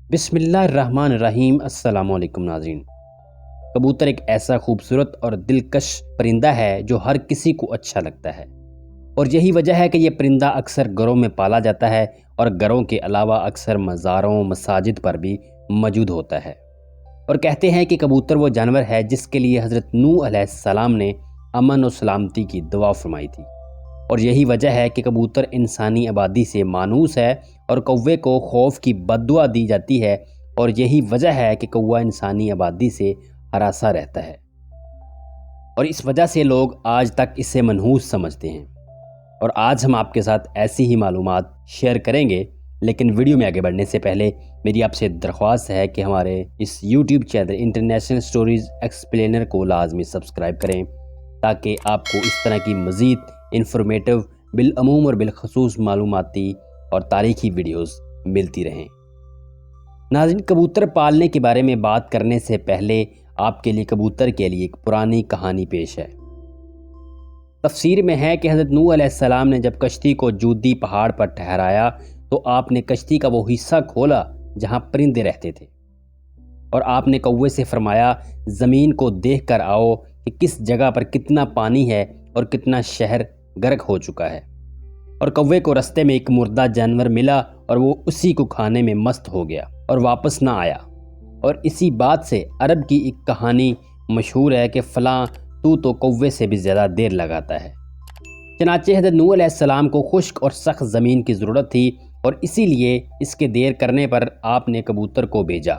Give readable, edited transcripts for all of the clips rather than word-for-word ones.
بسم اللہ الرحمن الرحیم۔ السلام علیکم ناظرین۔ کبوتر ایک ایسا خوبصورت اور دلکش پرندہ ہے جو ہر کسی کو اچھا لگتا ہے، اور یہی وجہ ہے کہ یہ پرندہ اکثر گھروں میں پالا جاتا ہے اور گھروں کے علاوہ اکثر مزاروں مساجد پر بھی موجود ہوتا ہے۔ اور کہتے ہیں کہ کبوتر وہ جانور ہے جس کے لیے حضرت نوح علیہ السلام نے امن و سلامتی کی دعا فرمائی تھی، اور یہی وجہ ہے کہ کبوتر انسانی آبادی سے مانوس ہے اور کوے کو خوف کی بد دعا دی جاتی ہے، اور یہی وجہ ہے کہ کوا انسانی آبادی سے ہراساں رہتا ہے، اور اس وجہ سے لوگ آج تک اسے منحوس سمجھتے ہیں۔ اور آج ہم آپ کے ساتھ ایسی ہی معلومات شیئر کریں گے، لیکن ویڈیو میں آگے بڑھنے سے پہلے میری آپ سے درخواست ہے کہ ہمارے اس YouTube channel international stories explainer کو لازمی سبسکرائب کریں، تاکہ آپ کو اس طرح کی مزید انفارمیٹو بالعموم اور بالخصوص معلوماتی اور تاریخی ویڈیوز ملتی رہیں۔ ناظرین، کبوتر پالنے کے بارے میں بات کرنے سے پہلے آپ کے لیے کبوتر کے لیے ایک پرانی کہانی پیش ہے۔ تفسیر میں ہے کہ حضرت نوح علیہ السلام نے جب کشتی کو جودی پہاڑ پر ٹھہرایا تو آپ نے کشتی کا وہ حصہ کھولا جہاں پرندے رہتے تھے، اور آپ نے کوے سے فرمایا، زمین کو دیکھ کر آؤ کہ کس جگہ پر کتنا پانی ہے اور کتنا شہر غرق ہو چکا ہے۔ اور کوے کو رستے میں ایک مردہ جانور ملا اور وہ اسی کو کھانے میں مست ہو گیا اور واپس نہ آیا، اور اسی بات سے عرب کی ایک کہانی مشہور ہے کہ فلاں تو کوے سے بھی زیادہ دیر لگاتا ہے۔ چنانچہ حضرت نوح علیہ السلام کو خشک اور سخت زمین کی ضرورت تھی، اور اسی لیے اس کے دیر کرنے پر آپ نے کبوتر کو بھیجا،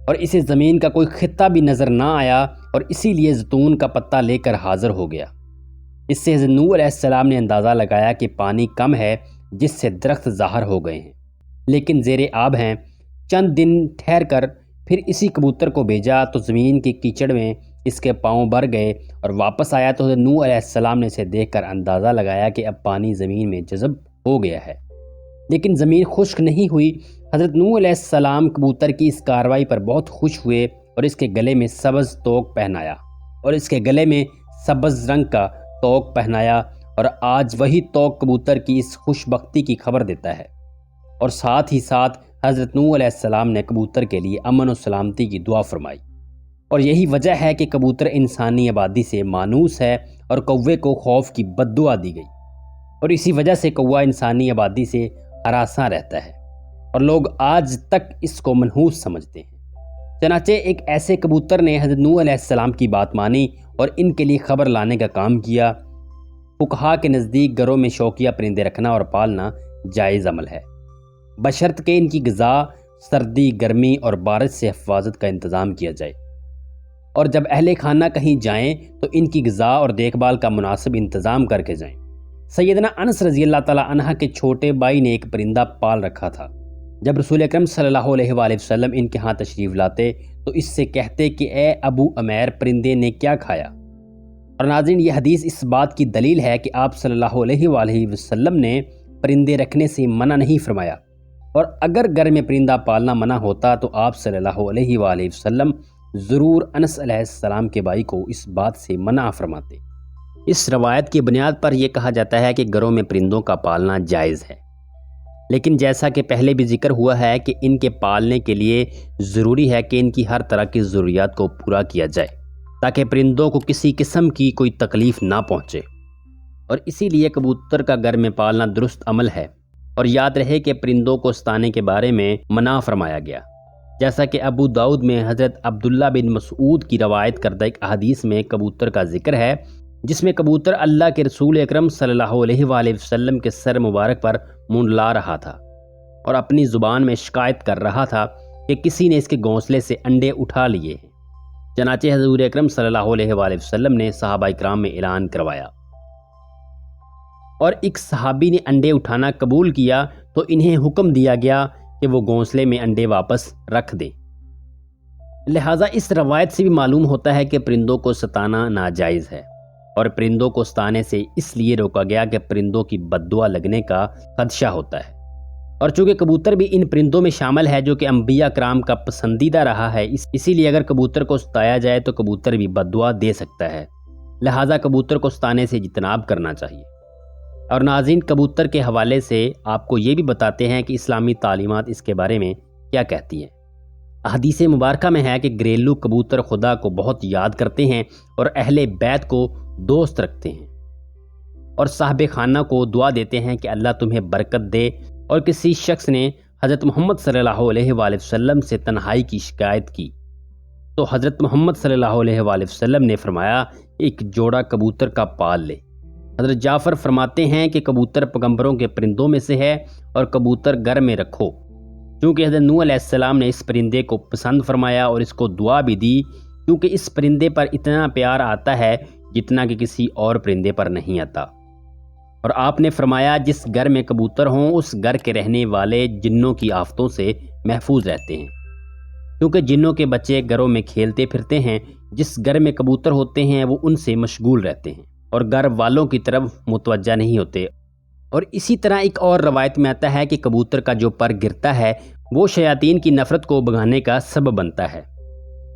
اور اسے زمین کا کوئی خطہ بھی نظر نہ آیا، اور اسی لیے زیتون کا پتہ لے کر حاضر ہو گیا۔ اس سے حضرت نوح علیہ السلام نے اندازہ لگایا کہ پانی کم ہے، جس سے درخت ظاہر ہو گئے ہیں لیکن زیر آب ہیں۔ چند دن ٹھہر کر پھر اسی کبوتر کو بھیجا تو زمین کے کیچڑ میں اس کے پاؤں بھر گئے، اور واپس آیا تو حضرت نوح علیہ السلام نے اسے دیکھ کر اندازہ لگایا کہ اب پانی زمین میں جذب ہو گیا ہے، لیکن زمین خشک نہیں ہوئی۔ حضرت نوح علیہ السلام کبوتر کی اس کارروائی پر بہت خوش ہوئے اور اس کے گلے میں سبز توق پہنایا، اور آج وہی توق کبوتر کی اس خوش بختی کی خبر دیتا ہے۔ اور ساتھ ہی ساتھ حضرت نوح علیہ السلام نے کبوتر کے لیے امن و سلامتی کی دعا فرمائی، اور یہی وجہ ہے کہ کبوتر انسانی آبادی سے مانوس ہے اور کوے کو خوف کی بد دعا دی گئی، اور اسی وجہ سے کوا انسانی آبادی سے ہراساں رہتا ہے، اور لوگ آج تک اس کو منحوس سمجھتے ہیں۔ چنانچہ ایک ایسے کبوتر نے حضرت نوح علیہ السلام کی بات مانی اور ان کے لیے خبر لانے کا کام کیا۔ فقہا کے نزدیک گھروں میں شوقیہ پرندے رکھنا اور پالنا جائز عمل ہے، بشرط کہ ان کی غذا، سردی، گرمی اور بارش سے حفاظت کا انتظام کیا جائے، اور جب اہل خانہ کہیں جائیں تو ان کی غذا اور دیکھ بھال کا مناسب انتظام کر کے جائیں۔ سیدنا انس رضی اللہ تعالی عنہ کے چھوٹے بھائی نے ایک پرندہ پال رکھا تھا۔ جب رسول اکرم صلی اللہ علیہ وآلہ وسلم ان کے ہاں تشریف لاتے تو اس سے کہتے کہ اے ابو عمیر، پرندے نے کیا کھایا؟ اور ناظرین، یہ حدیث اس بات کی دلیل ہے کہ آپ صلی اللہ علیہ وآلہ وسلم نے پرندے رکھنے سے منع نہیں فرمایا، اور اگر گھر میں پرندہ پالنا منع ہوتا تو آپ صلی اللہ علیہ وآلہ وسلم ضرور انس علیہ السلام کے بھائی کو اس بات سے منع فرماتے۔ اس روایت کی بنیاد پر یہ کہا جاتا ہے کہ گھروں میں پرندوں کا پالنا جائز ہے، لیکن جیسا کہ پہلے بھی ذکر ہوا ہے کہ ان کے پالنے کے لیے ضروری ہے کہ ان کی ہر طرح کی ضروریات کو پورا کیا جائے تاکہ پرندوں کو کسی قسم کی کوئی تکلیف نہ پہنچے، اور اسی لیے کبوتر کا گھر میں پالنا درست عمل ہے۔ اور یاد رہے کہ پرندوں کو ستانے کے بارے میں منع فرمایا گیا، جیسا کہ ابو داؤد میں حضرت عبداللہ بن مسعود کی روایت کردہ ایک احادیث میں کبوتر کا ذکر ہے، جس میں کبوتر اللہ کے رسول اکرم صلی اللہ علیہ وآلہ وسلم کے سر مبارک پر منڈلا رہا تھا اور اپنی زبان میں شکایت کر رہا تھا کہ کسی نے اس کے گھونسلے سے انڈے اٹھا لیے ہیں۔ چنانچہ حضور اکرم صلی اللہ علیہ وآلہ وسلم نے صحابہ کرام میں اعلان کروایا، اور ایک صحابی نے انڈے اٹھانا قبول کیا تو انہیں حکم دیا گیا کہ وہ گھونسلے میں انڈے واپس رکھ دیں۔ لہٰذا اس روایت سے بھی معلوم ہوتا ہے کہ پرندوں کو ستانا ناجائز ہے، اور پرندوں کو ستانے سے اس لیے روکا گیا کہ پرندوں کی بد دعا لگنے کا خدشہ ہوتا ہے، اور چونکہ کبوتر بھی ان پرندوں میں شامل ہے جو کہ انبیاء کرام کا پسندیدہ رہا ہے، اسی لیے اگر کبوتر کو ستایا جائے تو کبوتر بھی بد دعا دے سکتا ہے، لہٰذا کبوتر کو ستانے سے اجتناب کرنا چاہیے۔ اور ناظرین، کبوتر کے حوالے سے آپ کو یہ بھی بتاتے ہیں کہ اسلامی تعلیمات اس کے بارے میں کیا کہتی ہیں۔ احادیث مبارکہ میں ہے کہ گھریلو کبوتر خدا کو بہت یاد کرتے ہیں اور اہل بیت کو دوست رکھتے ہیں اور صاحب خانہ کو دعا دیتے ہیں کہ اللہ تمہیں برکت دے۔ اور کسی شخص نے حضرت محمد صلی اللہ علیہ وآلہ وسلم سے تنہائی کی شکایت کی تو حضرت محمد صلی اللہ علیہ وآلہ وسلم نے فرمایا ایک جوڑا کبوتر کا پال لے۔ حضرت جعفر فرماتے ہیں کہ کبوتر پیغمبروں کے پرندوں میں سے ہے اور کبوتر گھر میں رکھو، کیونکہ حضرت نوح علیہ السلام نے اس پرندے کو پسند فرمایا اور اس کو دعا بھی دی، کیونکہ اس پرندے پر اتنا پیار آتا ہے جتنا کہ کسی اور پرندے پر نہیں آتا۔ اور آپ نے فرمایا جس گھر میں کبوتر ہوں اس گھر کے رہنے والے جنوں کی آفتوں سے محفوظ رہتے ہیں، کیونکہ جنوں کے بچے گھروں میں کھیلتے پھرتے ہیں، جس گھر میں کبوتر ہوتے ہیں وہ ان سے مشغول رہتے ہیں اور گھر والوں کی طرف متوجہ نہیں ہوتے۔ اور اسی طرح ایک اور روایت میں آتا ہے کہ کبوتر کا جو پر گرتا ہے وہ شیاطین کی نفرت کو بھگانے کا سبب بنتا ہے۔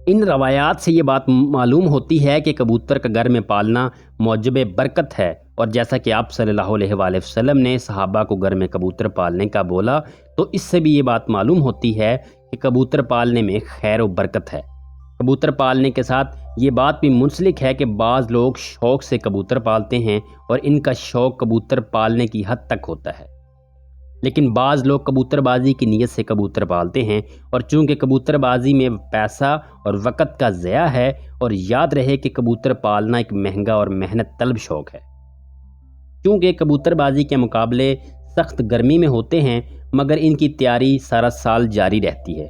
ان روایات سے یہ بات معلوم ہوتی ہے کہ کبوتر کا گھر میں پالنا موجب برکت ہے، اور جیسا کہ آپ صلی اللہ علیہ وآلہ وسلم نے صحابہ کو گھر میں کبوتر پالنے کا بولا تو اس سے بھی یہ بات معلوم ہوتی ہے کہ کبوتر پالنے میں خیر و برکت ہے۔ کبوتر پالنے کے ساتھ یہ بات بھی منسلک ہے کہ بعض لوگ شوق سے کبوتر پالتے ہیں اور ان کا شوق کبوتر پالنے کی حد تک ہوتا ہے، لیکن بعض لوگ کبوتر بازی کی نیت سے کبوتر پالتے ہیں، اور چونکہ کبوتر بازی میں پیسہ اور وقت کا ضیاع ہے، اور یاد رہے کہ کبوتر پالنا ایک مہنگا اور محنت طلب شوق ہے، چونکہ کبوتر بازی کے مقابلے سخت گرمی میں ہوتے ہیں مگر ان کی تیاری سارا سال جاری رہتی ہے۔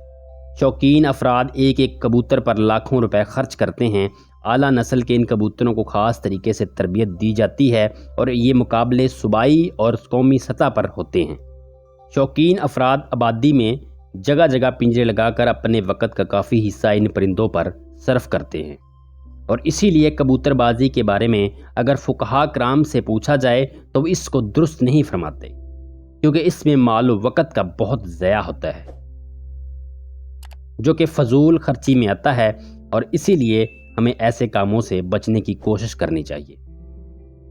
شوقین افراد ایک ایک کبوتر پر لاکھوں روپے خرچ کرتے ہیں۔ اعلیٰ نسل کے ان کبوتروں کو خاص طریقے سے تربیت دی جاتی ہے اور یہ مقابلے صوبائی اور قومی سطح پر ہوتے ہیں۔ شوقین افراد آبادی میں جگہ جگہ پنجرے لگا کر اپنے وقت کا کافی حصہ ان پرندوں پر صرف کرتے ہیں، اور اسی لیے کبوتر بازی کے بارے میں اگر فقہاء کرام سے پوچھا جائے تو وہ اس کو درست نہیں فرماتے، کیونکہ اس میں مال و وقت کا بہت ضیاع ہوتا ہے جو کہ فضول خرچی میں آتا ہے، اور اسی لیے ہمیں ایسے کاموں سے بچنے کی کوشش کرنی چاہیے۔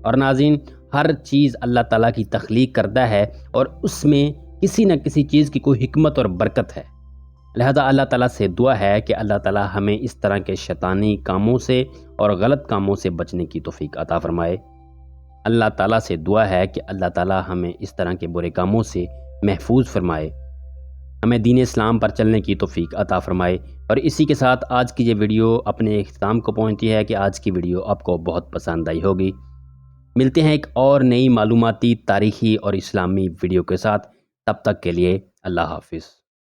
اور ناظرین، ہر چیز اللہ تعالیٰ کی تخلیق کردہ ہے اور اس میں کسی نہ کسی چیز کی کوئی حکمت اور برکت ہے، لہذا اللہ تعالیٰ سے دعا ہے کہ اللہ تعالیٰ ہمیں اس طرح کے شیطانی کاموں سے اور غلط کاموں سے بچنے کی توفیق عطا فرمائے۔ اللہ تعالیٰ سے دعا ہے کہ اللہ تعالیٰ ہمیں اس طرح کے برے کاموں سے محفوظ فرمائے، ہمیں دین اسلام پر چلنے کی توفیق عطا فرمائے۔ اور اسی کے ساتھ آج کی یہ ویڈیو اپنے اختتام کو پہنچتی ہے کہ آج کی ویڈیو آپ کو بہت پسند آئی ہوگی۔ ملتے ہیں ایک اور نئی معلوماتی، تاریخی اور اسلامی ویڈیو کے ساتھ، تب تک کے لیے اللہ حافظ۔